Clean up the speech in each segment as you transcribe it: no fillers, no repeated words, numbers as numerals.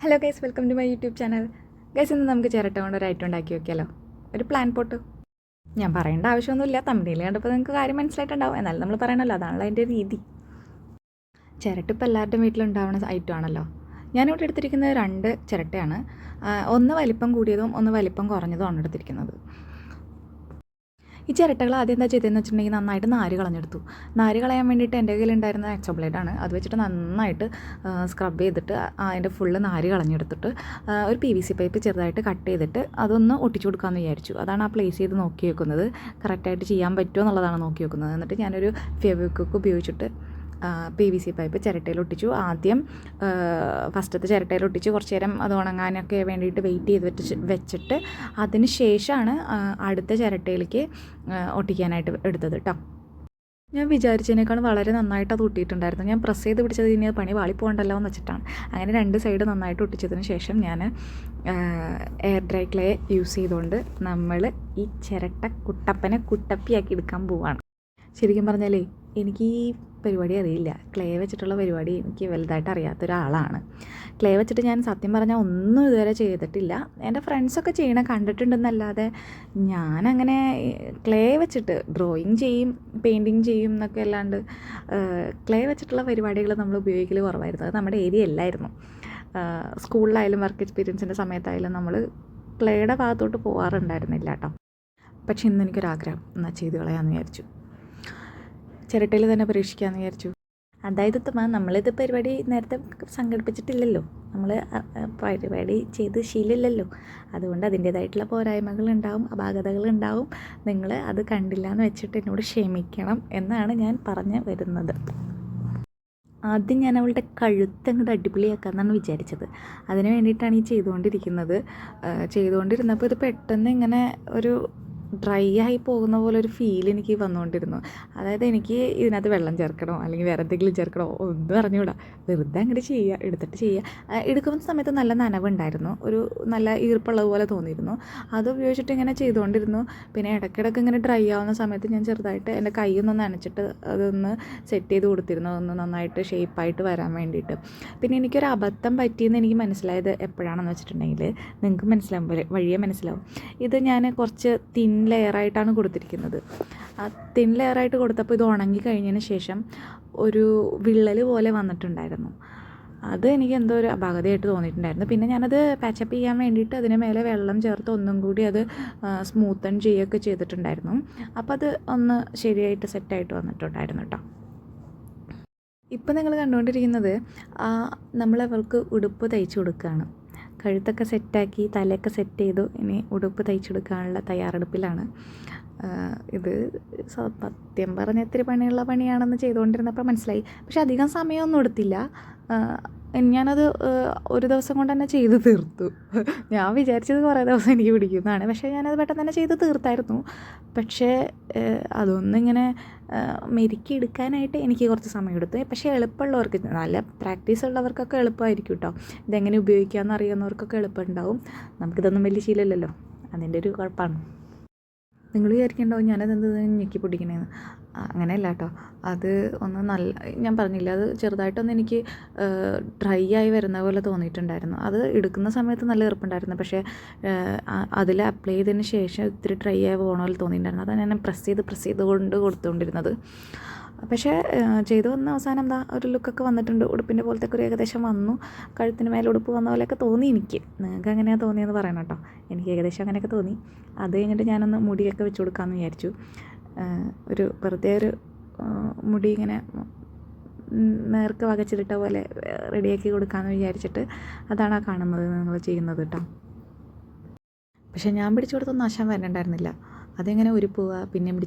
Hello guys, welcome to my YouTube channel. Guys, ഇന്ന് നമുക്ക് ചിരട്ട കൊണ്ട് ഒരു ഐറ്റം ഉണ്ടാക്കി വെക്കാമല്ലോ. ഒരു പ്ലാൻ പോട്ട്. ഞാൻ പറയേണ്ട ആവശ്യമൊന്നുമില്ല, തമിഴിൽ കണ്ടപ്പോൾ നിങ്ങൾക്ക് കാര്യം മനസ്സിലായിട്ടുണ്ടാവും. എന്നാലും നമ്മൾ പറയണമല്ലോ, അതാണല്ലോ അതിൻ്റെ രീതി. ചിരട്ട ഇപ്പോൾ എല്ലാവരുടെയും വീട്ടിലുണ്ടാവുന്ന ഐറ്റം ആണല്ലോ. ഞാനിവിടെ എടുത്തിരിക്കുന്നത് 2 ചിരട്ടയാണ്. ഒന്ന് വലിപ്പം കൂടിയതും ഒന്ന് വലിപ്പം കുറഞ്ഞതുമാണ് എടുത്തിരിക്കുന്നത്. ഈ ചിരട്ടകൾ ആദ്യം എന്താ ചെയ്തതെന്ന് വെച്ചിട്ടുണ്ടെങ്കിൽ നന്നായിട്ട് നാര് കളഞ്ഞെടുത്തു. നാര് കളയാൻ വേണ്ടിയിട്ട് എൻ്റെ കയ്യിലുണ്ടായിരുന്ന എക്സോ ബ്ലേഡാണ്. അത് വെച്ചിട്ട് നന്നായിട്ട് സ്ക്രബ് ചെയ്തിട്ട് അതിൻ്റെ ഫുള്ള് നാര് കളഞ്ഞെടുത്തിട്ട് ഒരു PVC പൈപ്പ് ചെറുതായിട്ട് കട്ട് ചെയ്തിട്ട് അതൊന്ന് ഒട്ടിച്ചു കൊടുക്കാമെന്ന് വിചാരിച്ചു. അതാണ് ആ പ്ലേസ് ചെയ്ത് നോക്കി വെക്കുന്നത്. കറക്റ്റായിട്ട് ചെയ്യാൻ പറ്റുമോ എന്നുള്ളതാണ് നോക്കി വെക്കുന്നത്. എന്നിട്ട് ഞാനൊരു ഫെവിക്വിക്ക് ഉപയോഗിച്ചിട്ട് PVC പൈപ്പ് ചിരട്ടയിൽ ഒട്ടിച്ചു. ആദ്യം ഫസ്റ്റത്തെ ചിരട്ടയിൽ ഒട്ടിച്ച് കുറച്ച് നേരം അത് ഉണങ്ങാനൊക്കെ വേണ്ടിയിട്ട് വെയിറ്റ് ചെയ്ത് വെച്ചിട്ട് അതിന് ശേഷമാണ് അടുത്ത ചിരട്ടയിലേക്ക് ഒട്ടിക്കാനായിട്ട് എടുത്തത് കേട്ടോ. ഞാൻ വിചാരിച്ചതിനേക്കാളും വളരെ നന്നായിട്ട് അത് ഒട്ടിയിട്ടുണ്ടായിരുന്നു. ഞാൻ പ്രസ് ചെയ്ത് പിടിച്ചത് ഇനി പണി വാളിപ്പോകണ്ടല്ലോ എന്ന് വെച്ചിട്ടാണ്. അങ്ങനെ 2 സൈഡ് നന്നായിട്ട് ഒട്ടിച്ചതിന് ശേഷം ഞാൻ എയർ ഡ്രൈ ക്ലേ യൂസ് ചെയ്തുകൊണ്ട് നമ്മൾ ഈ ചിരട്ട കുട്ടപ്പനെ കുട്ടപ്പിയാക്കി എടുക്കാൻ പോവാണ്. ശരിക്കും പറഞ്ഞാലേ എനിക്ക് ഈ പരിപാടി അറിയില്ല. ക്ലേ വെച്ചിട്ടുള്ള പരിപാടി എനിക്ക് വലുതായിട്ട് അറിയാത്ത ഒരാളാണ്. ക്ലേ വെച്ചിട്ട് ഞാൻ സത്യം പറഞ്ഞാൽ ഒന്നും ഇതുവരെ ചെയ്തിട്ടില്ല. എൻ്റെ ഫ്രണ്ട്സൊക്കെ ചെയ്യണ കണ്ടിട്ടുണ്ടെന്നല്ലാതെ ഞാനങ്ങനെ ക്ലേ വെച്ചിട്ട് ഡ്രോയിങ് ചെയ്യും, പെയിൻറ്റിങ് ചെയ്യും എന്നൊക്കെ അല്ലാണ്ട് ക്ലേ വെച്ചിട്ടുള്ള പരിപാടികൾ നമ്മൾ ഉപയോഗിക്കൽ കുറവായിരുന്നു. അത് നമ്മുടെ ഏരിയ അല്ലായിരുന്നു. സ്കൂളിലായാലും വർക്ക് എക്സ്പീരിയൻസിൻ്റെ സമയത്തായാലും നമ്മൾ ക്ലേയുടെ ഭാഗത്തോട്ട് പോകാറുണ്ടായിരുന്നില്ല കേട്ടോ. പക്ഷെ ഇന്ന് എനിക്കൊരാഗ്രഹം എന്നാൽ ചെയ്ത് കളയാമെന്ന് വിചാരിച്ചു. ചിരട്ടയിൽ തന്നെ പരീക്ഷിക്കാമെന്ന് വിചാരിച്ചു. അതായത് നമ്മളിത് പരിപാടി നേരത്തെ സംഘടിപ്പിച്ചിട്ടില്ലല്ലോ, നമ്മൾ പരിപാടി ചെയ്ത് ശീലമില്ലല്ലോ. അതുകൊണ്ട് അതിൻ്റേതായിട്ടുള്ള പോരായ്മകളുണ്ടാവും, അപാകതകളുണ്ടാവും. നിങ്ങൾ അത് കണ്ടില്ല എന്ന് വെച്ചിട്ട് എന്നോട് ക്ഷമിക്കണം എന്നാണ് ഞാൻ പറഞ്ഞു വരുന്നത്. ആദ്യം ഞാൻ അവളുടെ കഴുത്തങ്ങോട്ട് അടിപൊളിയാക്കാമെന്നാണ് വിചാരിച്ചത്. അതിന് വേണ്ടിയിട്ടാണ് ഈ ചെയ്തുകൊണ്ടിരുന്നപ്പോൾ ഇത് പെട്ടെന്ന് ഇങ്ങനെ ഒരു ഡ്രൈ ആയി പോകുന്ന പോലെ ഒരു ഫീൽ എനിക്ക് വന്നുകൊണ്ടിരുന്നു. അതായത് എനിക്ക് ഇതിനകത്ത് വെള്ളം ചേർക്കണോ അല്ലെങ്കിൽ വേറെ എന്തെങ്കിലും ചേർക്കണോ ഒന്നും അറിഞ്ഞുകൂടാ. വെറുതെ അങ്ങോട്ട് എടുത്തിട്ട് ചെയ്യുക. എടുക്കുന്ന സമയത്ത് നല്ല നനവുണ്ടായിരുന്നു, ഒരു നല്ല ഈർപ്പുള്ളത് പോലെ തോന്നിയിരുന്നു. അത് ഉപയോഗിച്ചിട്ട് ഇങ്ങനെ ചെയ്തുകൊണ്ടിരുന്നു. പിന്നെ ഇടയ്ക്കിടയ്ക്ക് ഇങ്ങനെ ഡ്രൈ ആവുന്ന സമയത്ത് ഞാൻ ചെറുതായിട്ട് എൻ്റെ കൈയൊന്ന് നനച്ചിട്ട് അതൊന്ന് സെറ്റ് ചെയ്ത് കൊടുത്തിരുന്നു, ഒന്ന് നന്നായിട്ട് ഷേപ്പായിട്ട് വരാൻ വേണ്ടിയിട്ട്. പിന്നെ എനിക്കൊരു അബദ്ധം പറ്റിയെന്ന് എനിക്ക് മനസ്സിലായത് എപ്പോഴാണെന്ന് വെച്ചിട്ടുണ്ടെങ്കിൽ, നിങ്ങൾക്ക് വഴിയേ മനസ്സിലാവും. ഇത് ഞാൻ കുറച്ച് തിൻ ലെയറായിട്ടാണ് കൊടുത്തിരിക്കുന്നത്. ആ തിൻ ലെയറായിട്ട് കൊടുത്തപ്പോൾ ഇത് ഉണങ്ങി കഴിഞ്ഞതിന് ശേഷം ഒരു വിള്ളൽ പോലെ വന്നിട്ടുണ്ടായിരുന്നു. അത് എനിക്ക് എന്തോ ഒരു അപാകതയായിട്ട് തോന്നിയിട്ടുണ്ടായിരുന്നു. പിന്നെ ഞാനത് പാച്ചപ്പ് ചെയ്യാൻ വേണ്ടിയിട്ട് അതിന് മേലെ വെള്ളം ചേർത്ത് ഒന്നും കൂടി അത് സ്മൂത്തൻ ചെയ്യുകയൊക്കെ ചെയ്തിട്ടുണ്ടായിരുന്നു. അപ്പോൾ അത് ഒന്ന് ശരിയായിട്ട് സെറ്റായിട്ട് വന്നിട്ടുണ്ടായിരുന്നു കേട്ടോ. ഇപ്പം നിങ്ങൾ കണ്ടുകൊണ്ടിരിക്കുന്നത് നമ്മളവർക്ക് ഉടുപ്പ് തയ്ച്ചു കൊടുക്കുകയാണ്. കഴുത്തൊക്കെ സെറ്റാക്കി, തലയൊക്കെ സെറ്റ് ചെയ്തു. ഇനി ഉടുപ്പ് തയ്ച്ചെടുക്കാനുള്ള തയ്യാറെടുപ്പിലാണ്. ഇത് സത്യം പറഞ്ഞ ഇത്തിരി പണിയുള്ള പണിയാണെന്ന് ചെയ്തുകൊണ്ടിരുന്നപ്പോൾ മനസ്സിലായി. പക്ഷെ അധികം സമയമൊന്നും എടുത്തില്ല. ഞാനത് ഒരു ദിവസം കൊണ്ട് തന്നെ ചെയ്ത് തീർത്തു. ഞാൻ വിചാരിച്ചത് കുറേ ദിവസം എനിക്ക് പിടിക്കുന്നതാണ്, പക്ഷേ ഞാനത് പെട്ടെന്ന് തന്നെ ചെയ്ത് തീർത്തായിരുന്നു. പക്ഷേ അതൊന്നിങ്ങനെ മെരുക്കി എടുക്കാനായിട്ട് എനിക്ക് കുറച്ച് സമയം എടുത്തു. പക്ഷേ എളുപ്പമുള്ളവർക്ക്, നല്ല പ്രാക്ടീസ് ഉള്ളവർക്കൊക്കെ എളുപ്പമായിരിക്കും കേട്ടോ. ഇതെങ്ങനെ ഉപയോഗിക്കാമെന്ന് അറിയുന്നവർക്കൊക്കെ എളുപ്പമുണ്ടാവും. നമുക്കിതൊന്നും വലിയ ശീലമില്ലല്ലോ, അതിൻ്റെ ഒരു കുഴപ്പമാണ്. നിങ്ങൾ വിചാരിക്കേണ്ടാവും ഞാനതെന്ത് ഞെക്കി പൊടിക്കണേന്ന്. അങ്ങനെയല്ല കേട്ടോ. അത് ഞാൻ പറഞ്ഞില്ല, അത് ചെറുതായിട്ടൊന്ന് എനിക്ക് ഡ്രൈ ആയി വരുന്ന പോലെ തോന്നിയിട്ടുണ്ടായിരുന്നു. അത് എടുക്കുന്ന സമയത്ത് നല്ല എളുപ്പമുണ്ടായിരുന്നു. പക്ഷേ അതിൽ അപ്ലൈ ചെയ്തതിന് ശേഷം ഇത്തിരി ഡ്രൈ ആയി പോകണ പോലെ തോന്നിയിട്ടുണ്ടായിരുന്നു. അതാണ് ഞാൻ പ്രസ് ചെയ്ത് കൊടുത്തുകൊണ്ടിരുന്നത്. പക്ഷേ ചെയ്തു വന്ന അവസാനം എന്താ ഒരു ലുക്കൊക്കെ വന്നിട്ടുണ്ട്. ഉടുപ്പിൻ്റെ പോലത്തെ ഒരു ഏകദേശം വന്നു. കഴുത്തിന് മേലെ ഉടുപ്പ് വന്ന പോലെയൊക്കെ തോന്നി എനിക്ക്. നിങ്ങൾക്ക് എങ്ങനെയാണ് തോന്നിയെന്ന് പറയണം കേട്ടോ. എനിക്ക് ഏകദേശം അങ്ങനെയൊക്കെ തോന്നി. അത് കഴിഞ്ഞിട്ട് ഞാനൊന്ന് മുടിയൊക്കെ വെച്ച് കൊടുക്കാമെന്ന് വിചാരിച്ചു. വെറുതെ ഒരു മുടി ഇങ്ങനെ നേർക്ക് വകച്ചിട്ട പോലെ റെഡിയാക്കി കൊടുക്കാമെന്ന് വിചാരിച്ചിട്ട് അതാണ് ആ കാണുന്നത് നിങ്ങൾ ചെയ്യുന്നത് കേട്ടോ. പക്ഷേ ഞാൻ പിടിച്ചു കൊടുത്തൊന്നും ആശാൻ വരണ്ടായിരുന്നില്ല. അതെങ്ങനെ ഉരുപ്പുക പിന്നെയും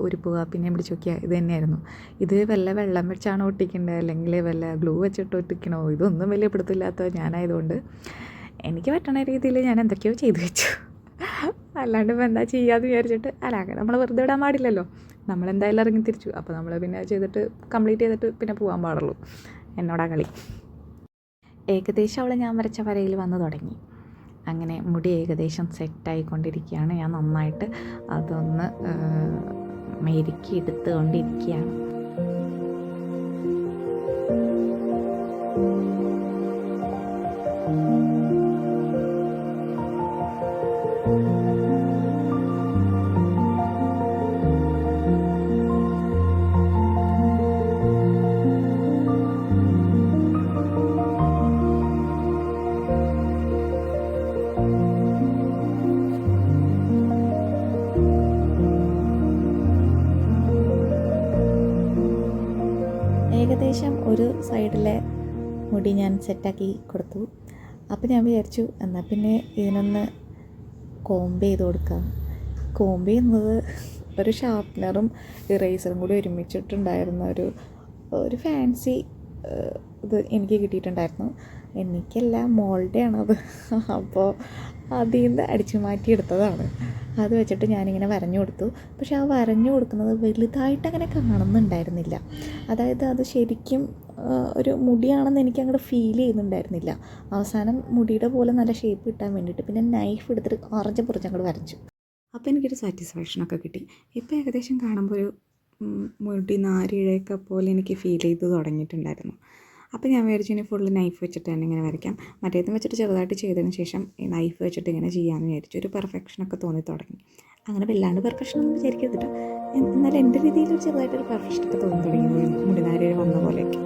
ഉരുപ്പുക പിന്നെയും ഇത് തന്നെയായിരുന്നു. ഇത് വല്ല വെള്ളം വെച്ചാണോ ഒട്ടിക്കേണ്ടത് അല്ലെങ്കിൽ വല്ല ഗ്ലൂ വെച്ചിട്ട് ഒട്ടിക്കണോ, ഇതൊന്നും വലിയ പിടുത്തമില്ലാത്ത ഞാനായതുകൊണ്ട് എനിക്ക് പറ്റണ രീതിയിൽ ഞാൻ എന്തൊക്കെയോ ചെയ്തു വെച്ചു. അല്ലാണ്ട് ഇപ്പോൾ എന്താ ചെയ്യാമെന്ന് വിചാരിച്ചിട്ട് അങ്ങനെ നമ്മൾ വെറുതെ ഇടാൻ പാടില്ലല്ലോ. നമ്മളെന്തായാലും ഇറങ്ങി തിരിച്ചു. അപ്പോൾ നമ്മൾ പിന്നെ ചെയ്തിട്ട് കംപ്ലീറ്റ് ചെയ്തിട്ട് പിന്നെ പോകാൻ പാടുള്ളൂ. എന്നോടാ കളി. ഏകദേശം അവൾ ഞാൻ വരച്ച വരയിൽ വന്ന് തുടങ്ങി. അങ്ങനെ മുടി ഏകദേശം സെറ്റായിക്കൊണ്ടിരിക്കുകയാണ്. ഞാൻ നന്നായിട്ട് അതൊന്ന് മെരുക്കി എടുത്തുകൊണ്ടിരിക്കുകയാണ്. ഏകദേശം ഒരു സൈഡിലെ മുടി ഞാൻ സെറ്റാക്കി കൊടുത്തു. അപ്പോൾ ഞാൻ വിചാരിച്ചു എന്നാൽ പിന്നെ ഇതിനൊന്ന് കോംബ് ചെയ്ത് കൊടുക്കാം. കോംബ് ചെയ്യുന്നത് ഒരു ഷാർപ്പ്നറും ഇറേസറും കൂടി ഒരുമിച്ചിട്ടുണ്ടായിരുന്ന ഒരു ഫാൻസി ഇത് എനിക്ക് കിട്ടിയിട്ടുണ്ടായിരുന്നു. എനിക്കല്ല, മോളുടെ ആണത്. അപ്പോൾ അതിൽ നിന്ന് അടിച്ചു മാറ്റി എടുത്തതാണ്. അത് വെച്ചിട്ട് ഞാനിങ്ങനെ വരഞ്ഞു കൊടുത്തു. പക്ഷെ ആ വരഞ്ഞു കൊടുക്കുന്നത് വലുതായിട്ട് അങ്ങനെ കാണുന്നുണ്ടായിരുന്നില്ല. അതായത് അത് ശരിക്കും ഒരു മുടിയാണെന്ന് എനിക്ക് അങ്ങോട്ട് ഫീൽ ചെയ്യുന്നുണ്ടായിരുന്നില്ല. അവസാനം മുടിയുടെ പോലെ നല്ല ഷേപ്പ് കിട്ടാൻ വേണ്ടിയിട്ട് പിന്നെ നൈഫ് എടുത്തിട്ട് അറഞ്ഞ് പുറച്ച് അങ്ങോട്ട് വരച്ചു. അപ്പോൾ എനിക്കൊരു സാറ്റിസ്ഫാക്ഷനൊക്കെ കിട്ടി. ഇപ്പോൾ ഏകദേശം കാണുമ്പോൾ ഒരു മുടി നാരിഴയൊക്കെ പോലെ എനിക്ക് ഫീൽ ചെയ്ത് തുടങ്ങിയിട്ടുണ്ടായിരുന്നു. അപ്പോൾ ഞാൻ വിചാരിച്ചു ഇനി ഫുള്ള് നൈഫ് വെച്ചിട്ട് തന്നെ ഇങ്ങനെ വരയ്ക്കാം. മറ്റേതും വെച്ചിട്ട് ചെറുതായിട്ട് ചെയ്തതിന് ശേഷം ഈ നൈഫ് വെച്ചിട്ട് ഇങ്ങനെ ചെയ്യാമെന്ന് വിചാരിച്ചു. ഒരു പെർഫെക്ഷനൊക്കെ തോന്നി തുടങ്ങി. അങ്ങനെ വല്ലാണ്ട് പെർഫെക്ഷൻ ഒന്നും വിചാരിക്കരുത് കേട്ടോ. എന്നാലും എൻ്റെ രീതിയിൽ ചെറുതായിട്ടൊരു പെർഫെക്ഷനൊക്കെ തോന്നി തുടങ്ങി, മുടിനാരിഴ വന്ന പോലെയൊക്കെ.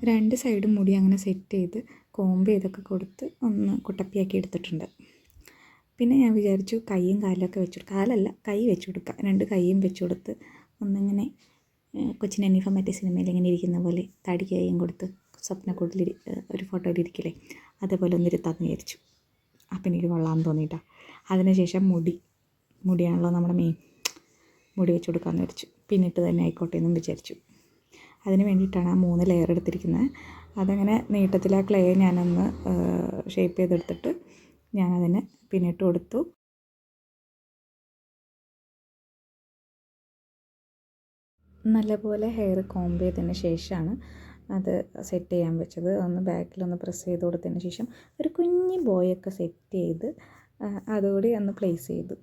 രണ്ട് സൈഡും മുടി അങ്ങനെ സെറ്റ് ചെയ്ത് കോംബ് ചെയ്തൊക്കെ കൊടുത്ത് ഒന്ന് കുട്ടപ്പിയാക്കി എടുത്തിട്ടുണ്ട്. പിന്നെ ഞാൻ വിചാരിച്ചു കൈയും കാലൊക്കെ വെച്ച് കൊടുക്കുക, കാലല്ല കൈ വെച്ച് കൊടുക്കുക. രണ്ട് കൈയും വെച്ച് കൊടുത്ത് ഒന്നിങ്ങനെ കൊച്ചിൻ അനീഫ മറ്റേ സിനിമയിൽ ഇങ്ങനെ ഇരിക്കുന്ന പോലെ തടി കൈയും കൊടുത്ത് സ്വപ്നക്കൂട്ടിൽ ഒരു ഫോട്ടോയിലിരിക്കില്ലേ, അതേപോലെ ഒന്നിരുത്താമെന്ന് വിചാരിച്ചു. അപ്പം എനിക്ക് കൊള്ളാമെന്ന് തോന്നിയിട്ടാ. അതിനുശേഷം മുടിയാണല്ലോ നമ്മുടെ മെയിൻ, മുടി വെച്ച് കൊടുക്കാമെന്ന് വിചാരിച്ചു. പിന്നിട്ട് തന്നെ ആയിക്കോട്ടെ എന്നും വിചാരിച്ചു. അതിന് വേണ്ടിയിട്ടാണ് ആ 3 ലെയർ എടുത്തിരിക്കുന്നത്. അതങ്ങനെ നീട്ടത്തിൽ ആ ക്ലേ ഞാനൊന്ന് ഷേപ്പ് ചെയ്തെടുത്തിട്ട് ഞാനതിന് പിന്നിട്ട് കൊടുത്തു. നല്ലപോലെ ഹെയർ കോംബ് ചെയ്തതിന് ശേഷമാണ് അത് സെറ്റ് ചെയ്യാൻ വെച്ചത്. ഒന്ന് ബാക്കിലൊന്ന് പ്രസ് ചെയ്ത് കൊടുത്തതിന് ശേഷം ഒരു കുഞ്ഞ് ബോയൊക്കെ സെറ്റ് ചെയ്ത് അതുകൂടി ഒന്ന് പ്ലേസ് ചെയ്തു.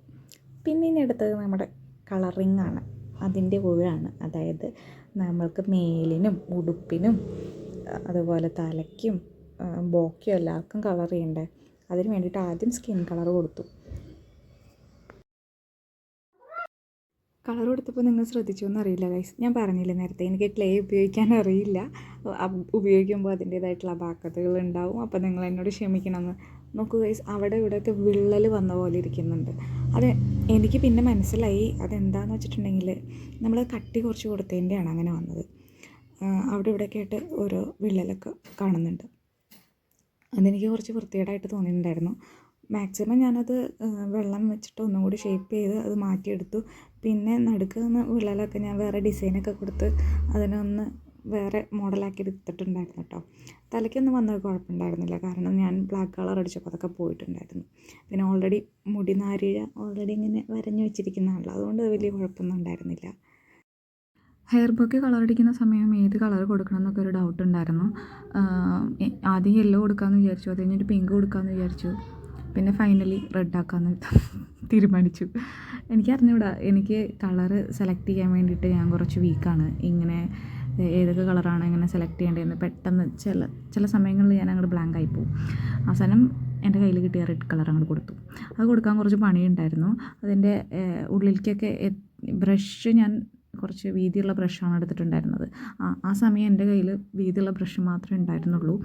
പിന്നെ ഇനി അടുത്തത് നമ്മുടെ കളറിങ്ങാണ്, അതിൻ്റെ കൂടെയാണ്. അതായത് നമ്മൾക്ക് മേലിനും ഉടുപ്പിനും അതുപോലെ തലയ്ക്കും ബോക്കും എല്ലാവർക്കും കളർ ചെയ്യണ്ടേ. അതിന് വേണ്ടിയിട്ട് ആദ്യം സ്കിൻ കളർ കൊടുത്തു. കളർ കൊടുത്തപ്പോൾ നിങ്ങൾ ശ്രദ്ധിച്ചോ എന്നറിയില്ല ഗൈസ്, ഞാൻ പറഞ്ഞില്ലേ നേരത്തെ എനിക്ക് ക്ലേ ഉപയോഗിക്കാൻ അറിയില്ല. ഉപയോഗിക്കുമ്പോൾ അതിൻ്റേതായിട്ടുള്ള അപാകതകൾ ഉണ്ടാവും. അപ്പോൾ നിങ്ങൾ എന്നോട് ക്ഷമിക്കണമെന്ന്. നോക്കൂ ഗൈസ്, അവിടെ ഇവിടെയൊക്കെ വിള്ളൽ വന്ന പോലെ ഇരിക്കുന്നുണ്ട്. അത് എനിക്ക് പിന്നെ മനസ്സിലായി അതെന്താണെന്ന് വെച്ചിട്ടുണ്ടെങ്കിൽ നമ്മൾ കട്ടി കുറച്ച് കൊടുത്തതിൻ്റെയാണ് അങ്ങനെ വന്നത്. അവിടെ ഇവിടെയൊക്കെ ആയിട്ട് ഓരോ വിള്ളലൊക്കെ കാണുന്നുണ്ട്. അതെനിക്ക് കുറച്ച് വൃത്തികേടായിട്ട് തോന്നിയിട്ടുണ്ടായിരുന്നു. മാക്സിമം ഞാനത് വെള്ളം വെച്ചിട്ട് ഒന്നും കൂടി ഷേപ്പ് ചെയ്ത് അത് മാറ്റിയെടുത്തു. പിന്നെ നടുക്ക് നിന്ന് വിള്ളലൊക്കെ ഞാൻ വേറെ ഡിസൈനൊക്കെ കൊടുത്ത് അതിനൊന്ന് വേറെ മോഡലാക്കി എടുത്തിട്ടുണ്ടായിരുന്നു കേട്ടോ. തലയ്ക്കൊന്നും വന്നത് കുഴപ്പമുണ്ടായിരുന്നില്ല, കാരണം ഞാൻ ബ്ലാക്ക് കളർ അടിച്ചപ്പോൾ അതൊക്കെ പോയിട്ടുണ്ടായിരുന്നു. പിന്നെ ഓൾറെഡി മുടി നാരിഴ ഓൾറെഡി ഇങ്ങനെ വരഞ്ഞു വെച്ചിരിക്കുന്നതാണല്ലോ, അതുകൊണ്ട് വലിയ കുഴപ്പമൊന്നും ഉണ്ടായിരുന്നില്ല. ഹെയർ ബോയ്ക്ക് കളർ അടിക്കുന്ന സമയം ഏത് കളർ കൊടുക്കണം എന്നൊക്കെ ഒരു ഡൗട്ട് ഉണ്ടായിരുന്നു. ആദ്യം യെല്ലോ കൊടുക്കാമെന്ന് വിചാരിച്ചു, അത് കഴിഞ്ഞിട്ട് പിങ്ക് കൊടുക്കാമെന്ന് വിചാരിച്ചു. പിന്നെ ഫൈനലി റെഡ് ആക്കാമെന്ന് തീരുമാനിച്ചു. എനിക്കറിഞ്ഞൂടാ, എനിക്ക് കളറ് സെലക്ട് ചെയ്യാൻ വേണ്ടിയിട്ട് ഞാൻ കുറച്ച് വീക്കാണ്. ഇങ്ങനെ ഏതൊക്കെ കളറാണ് ഇങ്ങനെ സെലക്ട് ചെയ്യേണ്ടതെന്ന് പെട്ടെന്ന് ചില സമയങ്ങളിൽ ഞാൻ അങ്ങോട്ട് ബ്ലാങ്ക് ആയിപ്പോവും. അവസാനം എൻ്റെ കയ്യിൽ കിട്ടിയ റെഡ് കളർ അങ്ങോട്ട് കൊടുത്തു. അത് കൊടുക്കാൻ കുറച്ച് പണിയുണ്ടായിരുന്നു. അതിൻ്റെ ഉള്ളിലേക്കൊക്കെ ബ്രഷ് ഞാൻ കുറച്ച് വീതിയുള്ള ബ്രഷാണ് എടുത്തിട്ടുണ്ടായിരുന്നത്. ആ സമയം എൻ്റെ കയ്യിൽ വീതിയുള്ള ബ്രഷ് മാത്രമേ ഉണ്ടായിരുന്നുള്ളൂ.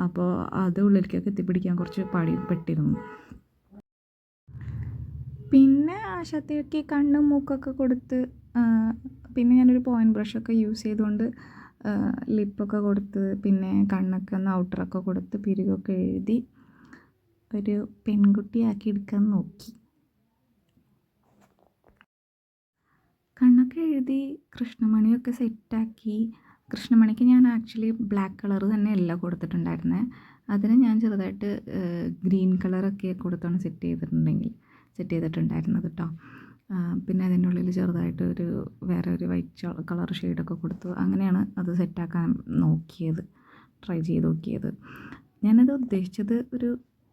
അപ്പോൾ അത് ഉള്ളിലേക്കൊക്കെ എത്തിപ്പിടിക്കാൻ കുറച്ച് പെട്ടിരുന്നു. പിന്നെ ആശാത്തിക്ക് കണ്ണും മൂക്കൊക്കെ കൊടുത്ത് പിന്നെ ഞാനൊരു പോയിൻറ്റ് ബ്രഷൊക്കെ യൂസ് ചെയ്തുകൊണ്ട് ലിപ്പൊക്കെ കൊടുത്ത് പിന്നെ കണ്ണൊക്കെ ഒന്ന് ഔട്ടറൊക്കെ കൊടുത്ത് പിരികൊക്കെ എഴുതി ഒരു പെൺകുട്ടിയാക്കി എടുക്കാൻ നോക്കി. കണ്ണൊക്കെ എഴുതി കൃഷ്ണമണിയൊക്കെ സെറ്റാക്കി. കൃഷ്ണമണിക്ക് ഞാൻ ആക്ച്വലി ബ്ലാക്ക് കളർ തന്നെയല്ല കൊടുത്തിട്ടുണ്ടായിരുന്നത്, അതിന് ഞാൻ ചെറുതായിട്ട് ഗ്രീൻ കളറൊക്കെ കൊടുത്താണ് സെറ്റ് ചെയ്തിട്ടുണ്ടായിരുന്നത് കേട്ടോ. പിന്നെ അതിൻ്റെ ഉള്ളിൽ ചെറുതായിട്ട് വേറെ ഒരു വൈറ്റ് കളർ ഷെയ്ഡൊക്കെ കൊടുത്തു. അങ്ങനെയാണ് അത് സെറ്റാക്കാൻ ട്രൈ ചെയ്ത് നോക്കിയത്. ഞാനത് ഉദ്ദേശിച്ചത് ഒരു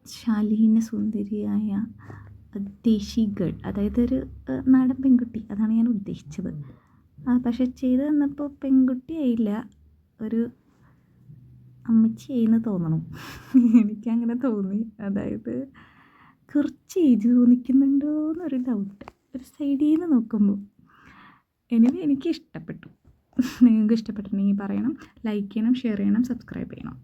ശാലീന സുന്ദരിയായ ദേശി ഗേൾ, അതായത് ഒരു നാടൻ പെൺകുട്ടി, അതാണ് ഞാൻ ഉദ്ദേശിച്ചത്. പക്ഷെ ചെയ്ത് തന്നപ്പോൾ പെൺകുട്ടിയായില്ല, ഒരു അമ്മച്ചിയായിന്ന് തോന്നണം. എനിക്കങ്ങനെ തോന്നി. അതായത് കുറച്ച് ഏജ് തോന്നിക്കുന്നുണ്ടോ എന്നൊരു ഡൗട്ട് ഒരു സൈഡിൽ നിന്ന് നോക്കുമ്പോൾ. എനിക്ക് ഇഷ്ടപ്പെട്ടു. നിങ്ങൾക്ക് ഇഷ്ടപ്പെട്ടിട്ടുണ്ടെങ്കിൽ പറയണം, ലൈക്ക് ചെയ്യണം, ഷെയർ ചെയ്യണം, സബ്സ്ക്രൈബ് ചെയ്യണം.